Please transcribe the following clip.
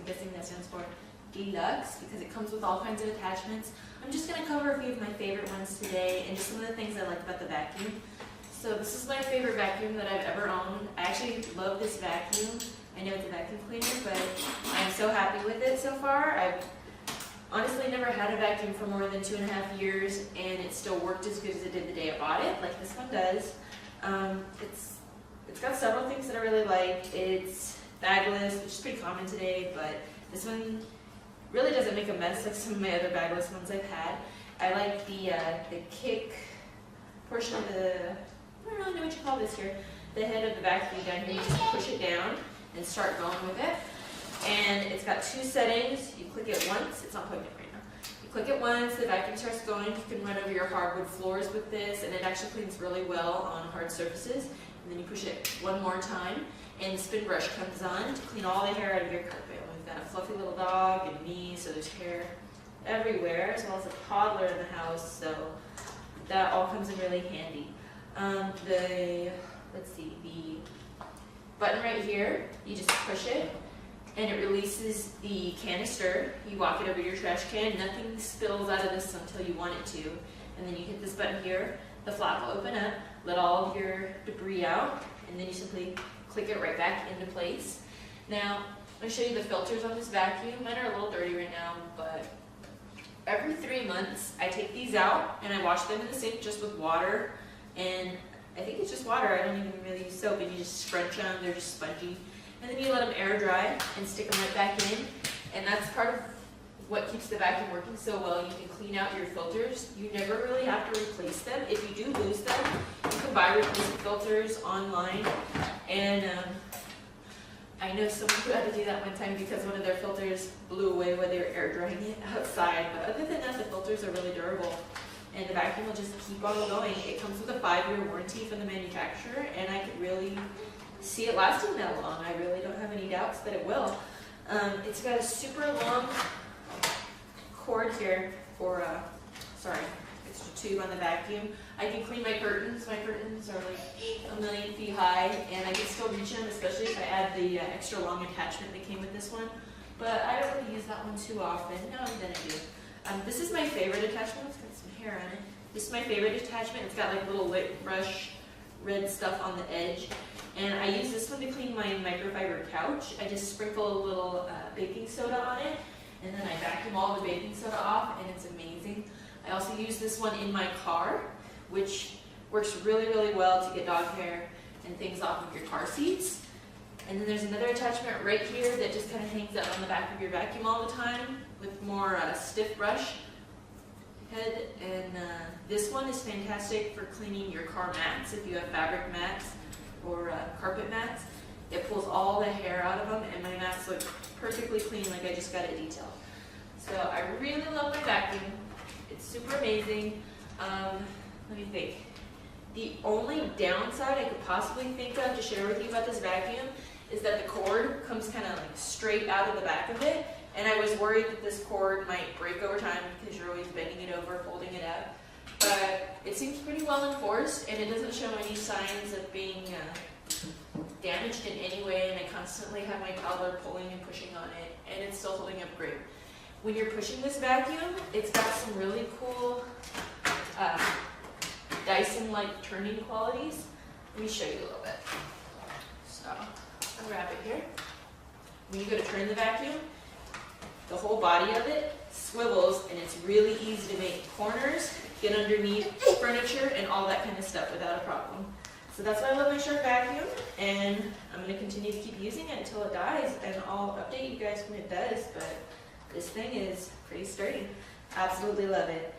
I'm guessing that stands for deluxe because it comes with all kinds of attachments. I'm just going to cover a few of my favorite ones today and just some of the things I like about the vacuum. So this is my favorite vacuum that I've ever owned. I actually love this vacuum. I know it's a vacuum cleaner, but I'm so happy with it so far. I've honestly never had a vacuum for more than 2.5 years, and it still worked as good as it did the day I bought it, like this one does. It's got several things that I really like. It's bagless, which is pretty common today, but this one really doesn't make a mess like some of my other bagless ones I've had. I like the kick portion of the, I don't really know what you call this here, the head of the vacuum down here. You just push it down and start going with it. And it's got 2 settings. You click it once, it's not plugged in right now. You click it once, the vacuum starts going. You can run over your hardwood floors with this, and it actually cleans really well on hard surfaces. And then you push it one more time, and the spin brush comes on to clean all the hair out of your carpet. We've got a fluffy little dog and me, so there's hair everywhere, as well as a toddler in the house, so that all comes in really handy. Let's see, the button right here, you just push it, and it releases the canister. You walk it over your trash can, nothing spills out of this until you want it to. And then you hit this button here, the flap will open up, let all of your debris out, and then you simply click it right back into place. Now, I'm going to show you the filters on this vacuum. Mine are a little dirty right now, but every 3 months I take these out and I wash them in the sink just with water. And I think it's just water, I don't even really use soap, and you just scrunch them, they're just spongy. And then you let them air dry and stick them right back in. And that's part of what keeps the vacuum working so well. You can clean out your filters. You never really have to replace them. If you do lose them, you can buy replacement filters online. And I know someone who had to do that one time because one of their filters blew away while they were air drying it outside. But other than that, the filters are really durable. And the vacuum will just keep on going. It comes with a 5-year warranty from the manufacturer, and I could really see it lasting that long. I really don't have any doubts that it will. It's got a super long cord here for, extra tube on the vacuum. I can clean my curtains. My curtains are like 1,000,000 feet high, and I can still reach them, especially if I add the extra long attachment that came with this one. But I don't really use that one too often. Now and then I do. This is my favorite attachment. It's got some hair on it. This is my favorite attachment. It's got like little lip brush red stuff on the edge. And I use this one to clean my microfiber couch. I just sprinkle a little baking soda on it, and then I vacuum all the baking soda off, and it's amazing. I also use this one in my car, which works really, really well to get dog hair and things off of your car seats. And then there's another attachment right here that just kind of hangs out on the back of your vacuum all the time with more stiff brush head. And this one is fantastic for cleaning your car mats if you have fabric mats or carpet mats. It pulls all the hair out of them, and my mats look perfectly clean like I just got it detailed. So I really love my vacuum. It's super amazing. Let me think. The only downside I could possibly think of to share with you about this vacuum is that the cord comes kind of like straight out of the back of it, and I was worried that this cord might break over time because you're always bending it over, folding it up. But it seems pretty well enforced, and it doesn't show any signs of being damaged in any way, and I constantly have my toddler pulling and pushing on it, and it's still holding up great. When you're pushing this vacuum, it's got some really cool Dyson-like turning qualities. Let me show you a little bit. So, I'll grab it here. When you go to turn the vacuum, the whole body of it swivels, and it's really easy to make corners, get underneath furniture, and all that kind of stuff without a problem. So that's why I love my Shark vacuum, and I'm going to continue to keep using it until it dies, and I'll update you guys when it does, but this thing is pretty sturdy. Absolutely love it.